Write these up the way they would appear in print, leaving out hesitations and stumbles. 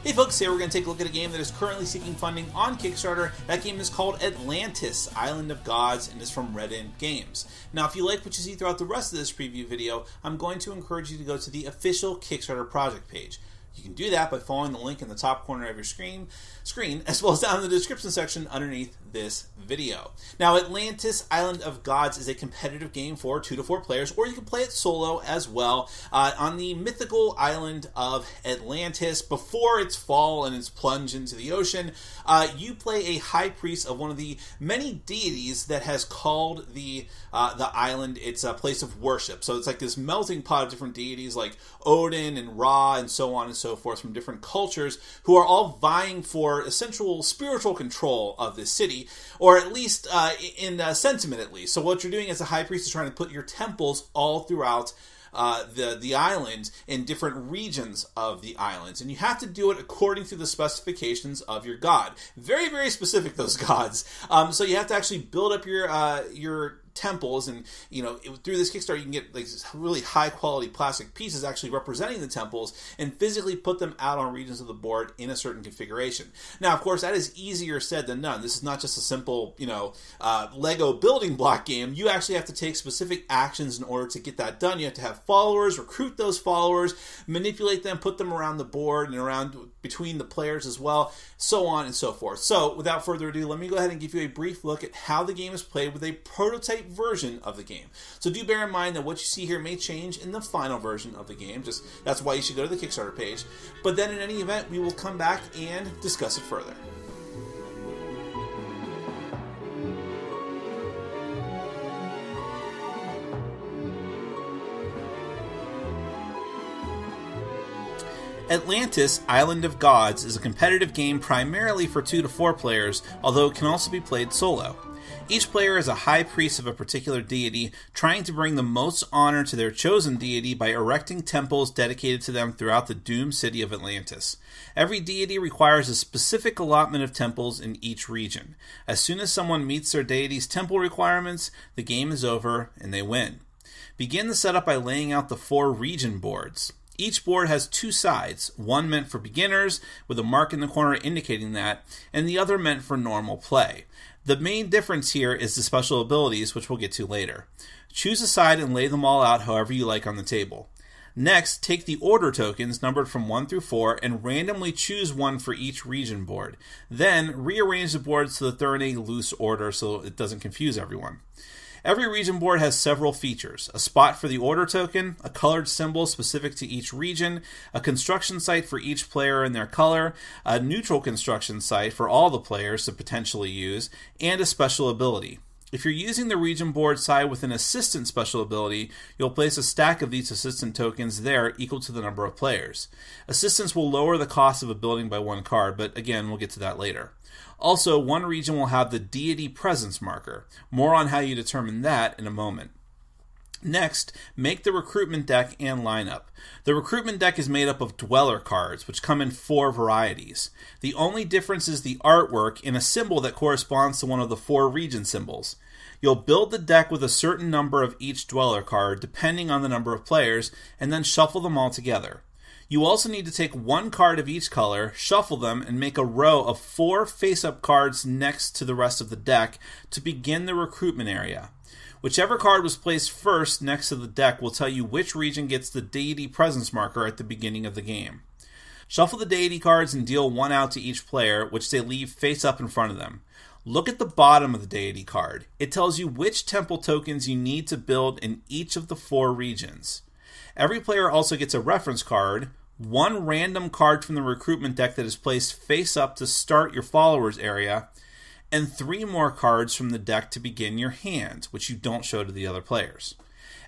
Hey folks, here we're going to take a look at a game that is currently seeking funding on Kickstarter. That game is called Atlantis, Island of Gods, and is from Red Ant Games. Now, if you like what you see throughout the rest of this preview video, I'm going to encourage you to go to the official Kickstarter project page. You can do that by following the link in the top corner of your screen, as well as down in the description section underneath this video. Now, Atlantis, Island of Gods is a competitive game for 2 to 4 players, or you can play it solo as well on the mythical island of Atlantis. Before its fall and its plunge into the ocean, you play a high priest of one of the many deities that has called the island its place of worship. So it's like this melting pot of different deities like Odin and Ra and so on and so forth from different cultures who are all vying for essential spiritual control of this city, or at least in sentiment at least. So what you're doing as a high priest is trying to put your temples all throughout the island in different regions of the islands, and you have to do it according to the specifications of your god. Very, very specific, those gods. So you have to actually build up your temples, and through this Kickstarter you can get like really high quality plastic pieces actually representing the temples and physically put them out on regions of the board in a certain configuration. Now, of course, that is easier said than done. This is not just a simple Lego building block game. You actually have to take specific actions in order to get that done. You have to have followers, recruit those followers, manipulate them, put them around the board and around between the players as well, so on and so forth. So without further ado, let me go ahead and give you a brief look at how the game is played with a prototype version of the game. So do bear in mind that what you see here may change in the final version of the game. That's why you should go to the Kickstarter page. But then in any event, we will come back and discuss it further. Atlantis, Island of Gods is a competitive game primarily for 2 to 4 players, although it can also be played solo. Each player is a high priest of a particular deity, trying to bring the most honor to their chosen deity by erecting temples dedicated to them throughout the doomed city of Atlantis. Every deity requires a specific allotment of temples in each region. As soon as someone meets their deity's temple requirements, the game is over and they win. Begin the setup by laying out the 4 region boards. Each board has 2 sides, one meant for beginners, with a mark in the corner indicating that, and the other meant for normal play. The main difference here is the special abilities, which we'll get to later. Choose a side and lay them all out however you like on the table. Next, take the order tokens numbered from 1 through 4 and randomly choose one for each region board. Then, rearrange the boards so that they're in a loose order so it doesn't confuse everyone. Every region board has several features: a spot for the order token, a colored symbol specific to each region, a construction site for each player and their color, a neutral construction site for all the players to potentially use, and a special ability. If you're using the region board side with an assistant special ability, you'll place a stack of these assistant tokens there equal to the number of players. Assistants will lower the cost of a building by 1 card, but again, we'll get to that later. Also, one region will have the deity presence marker. More on how you determine that in a moment. Next, make the recruitment deck and lineup. The recruitment deck is made up of dweller cards, which come in 4 varieties. The only difference is the artwork in a symbol that corresponds to one of the 4 region symbols. You'll build the deck with a certain number of each dweller card, depending on the number of players, and then shuffle them all together. You also need to take 1 card of each color, shuffle them, and make a row of 4 face-up cards next to the rest of the deck to begin the recruitment area. Whichever card was placed first next to the deck will tell you which region gets the deity presence marker at the beginning of the game. Shuffle the deity cards and deal 1 out to each player, which they leave face-up in front of them. Look at the bottom of the deity card. It tells you which temple tokens you need to build in each of the 4 regions. Every player also gets a reference card, 1 random card from the recruitment deck that is placed face up to start your followers area, and 3 more cards from the deck to begin your hand, which you don't show to the other players.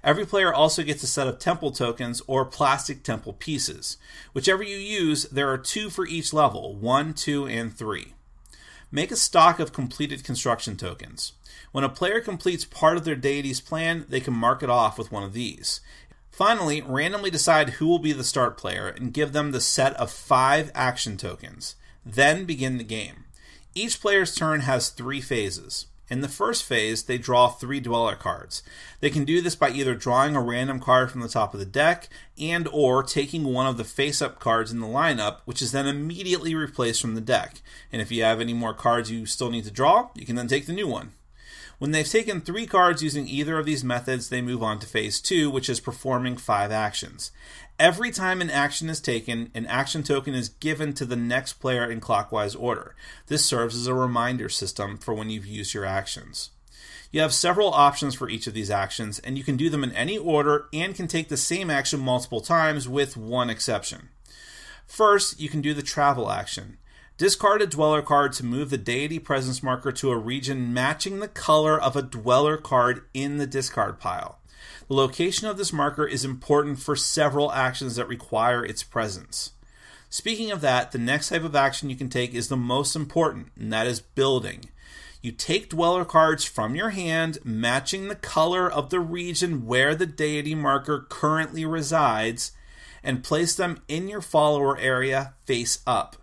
Every player also gets a set of temple tokens or plastic temple pieces. Whichever you use, there are 2 for each level, 1, 2, and 3. Make a stock of completed construction tokens. When a player completes part of their deity's plan, they can mark it off with one of these. Finally, randomly decide who will be the start player and give them the set of 5 action tokens. Then begin the game. Each player's turn has 3 phases. In the first phase, they draw 3 Dweller cards. They can do this by either drawing a random card from the top of the deck and or taking one of the face-up cards in the lineup, which is then immediately replaced from the deck. And if you have any more cards you still need to draw, you can then take the new one. When they've taken 3 cards using either of these methods, they move on to Phase 2, which is performing 5 actions. Every time an action is taken, an action token is given to the next player in clockwise order. This serves as a reminder system for when you've used your actions. You have several options for each of these actions, and you can do them in any order and can take the same action multiple times with one exception. First, you can do the travel action. Discard a Dweller card to move the Deity Presence marker to a region matching the color of a Dweller card in the discard pile. The location of this marker is important for several actions that require its presence. Speaking of that, the next type of action you can take is the most important, and that is building. You take Dweller cards from your hand, matching the color of the region where the deity marker currently resides, and place them in your follower area face up.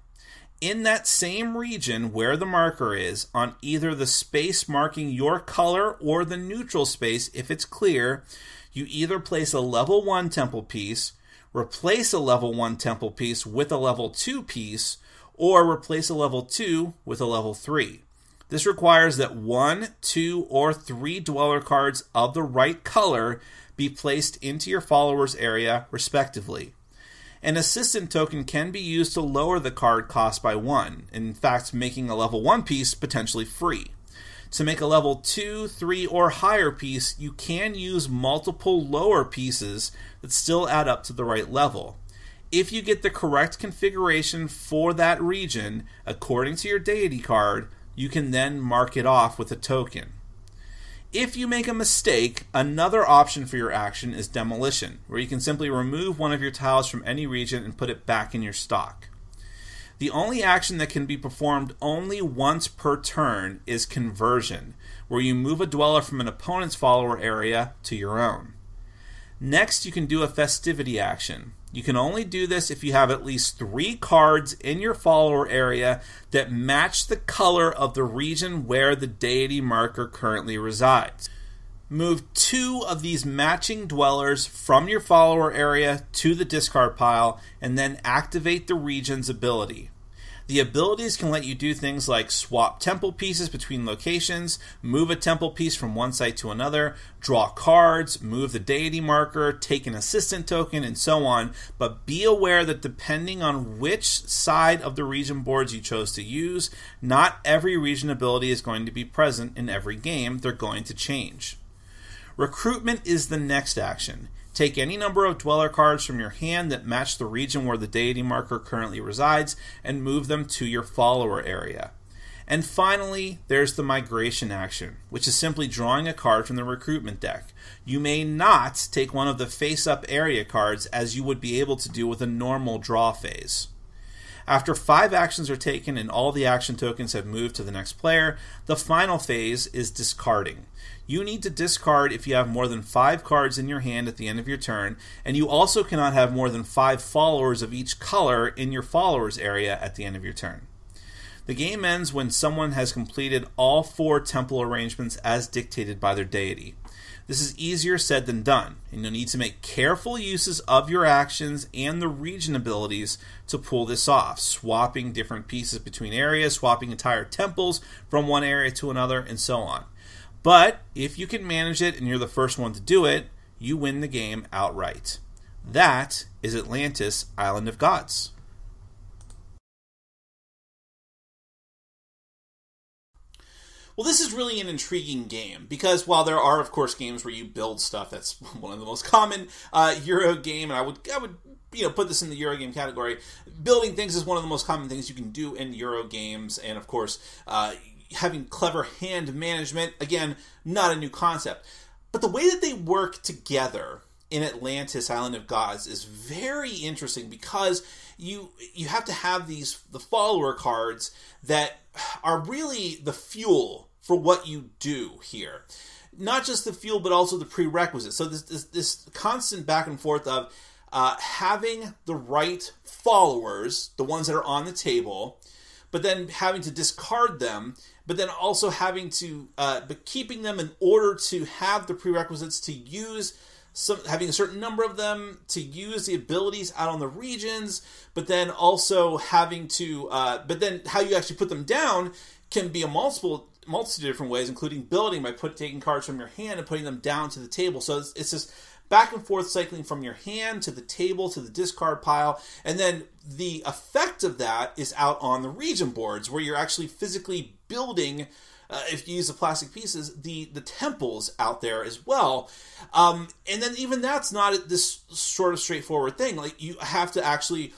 In that same region where the marker is, on either the space marking your color or the neutral space if it's clear, you either place a level 1 temple piece, replace a level 1 temple piece with a level 2 piece, or replace a level 2 with a level 3. This requires that 1, 2, or 3 Dweller cards of the right color be placed into your follower's area respectively. An assistant token can be used to lower the card cost by 1, in fact making a level 1 piece potentially free. To make a level 2, 3, or higher piece, you can use multiple lower pieces that still add up to the right level. If you get the correct configuration for that region, according to your deity card, you can then mark it off with a token. If you make a mistake, another option for your action is demolition, where you can simply remove one of your tiles from any region and put it back in your stock. The only action that can be performed only once per turn is conversion, where you move a Dweller from an opponent's follower area to your own. Next, you can do a festivity action. You can only do this if you have at least 3 cards in your follower area that match the color of the region where the deity marker currently resides. Move 2 of these matching Dwellers from your follower area to the discard pile and then activate the region's ability. The abilities can let you do things like swap temple pieces between locations, move a temple piece from one site to another, draw cards, move the deity marker, take an assistant token, and so on, but be aware that depending on which side of the region boards you chose to use, not every region ability is going to be present in every game. They're going to change. Recruitment is the next action. Take any number of Dweller cards from your hand that match the region where the deity marker currently resides and move them to your follower area. And finally, there's the migration action, which is simply drawing a card from the recruitment deck. You may not take one of the face-up area cards as you would be able to do with a normal draw phase. After 5 actions are taken and all the action tokens have moved to the next player, the final phase is discarding. You need to discard if you have more than 5 cards in your hand at the end of your turn, and you also cannot have more than 5 followers of each color in your followers area at the end of your turn. The game ends when someone has completed all 4 temple arrangements as dictated by their deity. This is easier said than done, and you'll need to make careful uses of your actions and the region abilities to pull this off, swapping different pieces between areas, swapping entire temples from one area to another, and so on. But if you can manage it and you're the first one to do it, you win the game outright. That is Atlantis, Island of Gods. Well, this is really an intriguing game because while there are, of course, games where you build stuff, that's one of the most common Euro game, and I would put this in the Euro game category. Building things is one of the most common things you can do in Euro games, and of course, having clever hand management, again, not a new concept. But the way that they work together in Atlantis, Island of Gods, is very interesting because you have to have the follower cards that are really the fuel for what you do here. Not just the fuel, but also the prerequisites. So this constant back and forth of having the right followers, the ones that are on the table, but then having to discard them but then also having to, but keeping them in order to have the prerequisites to use having a certain number of them to use the abilities out on the regions, but then also having to, but then how you actually put them down can be a multitude of different ways, including building by taking cards from your hand and putting them down to the table. So it's just back and forth cycling from your hand to the table to the discard pile, and then the effect of that is out on the region boards where you're actually physically building, if you use the plastic pieces, the temples out there as well. And then even that's not this sort of straightforward thing. Like, you have to actually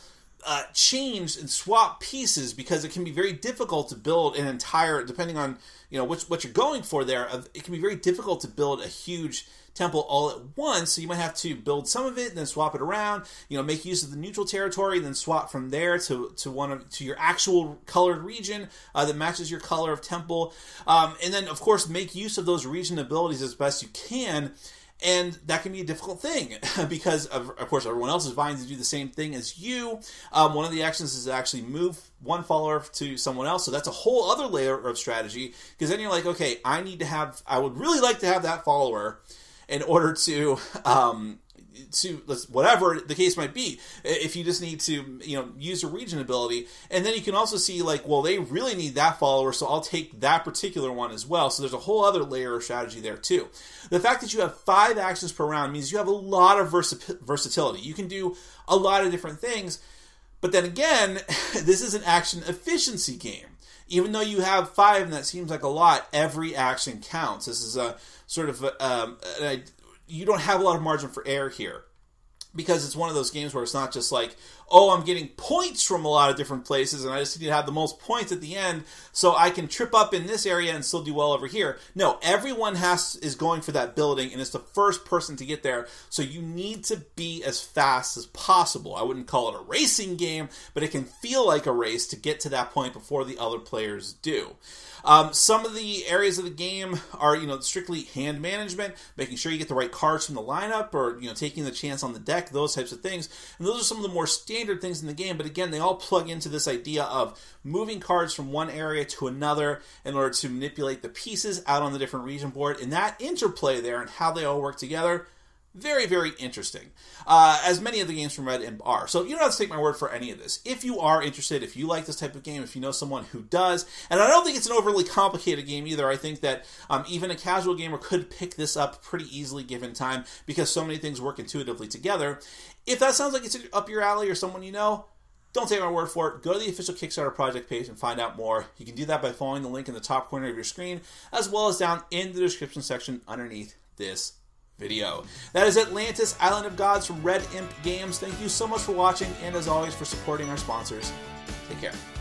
change and swap pieces, because it can be very difficult to build an entire, depending on what you're going for there, it can be very difficult to build a huge temple all at once. So you might have to build some of it and then swap it around, make use of the neutral territory and then swap from there to your actual colored region that matches your color of temple, and then of course make use of those region abilities as best you can. And that can be a difficult thing because, of course, everyone else is vying to do the same thing as you. One of the actions is to actually move one follower to someone else. So that's a whole other layer of strategy, because then you're like, okay, I would really like to have that follower in order to whatever the case might be, if you just need to use a region ability. And then you can also see, like, well, they really need that follower, so I'll take that particular one as well. So there's a whole other layer of strategy there too. The fact that you have 5 actions per round means you have a lot of versatility. You can do a lot of different things, but then again, this is an action efficiency game. Even though you have 5 and that seems like a lot, every action counts. This is a sort of you don't have a lot of margin for error here, because it's one of those games where it's not just like, oh, I'm getting points from a lot of different places and I just need to have the most points at the end so I can trip up in this area and still do well over here. No, everyone is going for that building, and it's the first person to get there, so you need to be as fast as possible. I wouldn't call it a racing game, but it can feel like a race to get to that point before the other players do. Some of the areas of the game are, strictly hand management, making sure you get the right cards from the lineup, or, taking the chance on the deck, those types of things. And those are some of the more standard things in the game, but again, they all plug into this idea of moving cards from one area to another in order to manipulate the pieces out on the different region board, and that interplay there and how they all work together. Very, very interesting, as many of the games from Red Imp are. So you don't have to take my word for any of this. If you are interested, if you like this type of game, if you know someone who does, and I don't think it's an overly complicated game either. I think that even a casual gamer could pick this up pretty easily given time, because so many things work intuitively together. If that sounds like it's up your alley or someone you know, don't take my word for it. Go to the official Kickstarter project page and find out more. You can do that by following the link in the top corner of your screen, as well as down in the description section underneath this video. That is Atlantis, Island of Gods from Red Imp Games. Thank you so much for watching, and as always, for supporting our sponsors. Take care.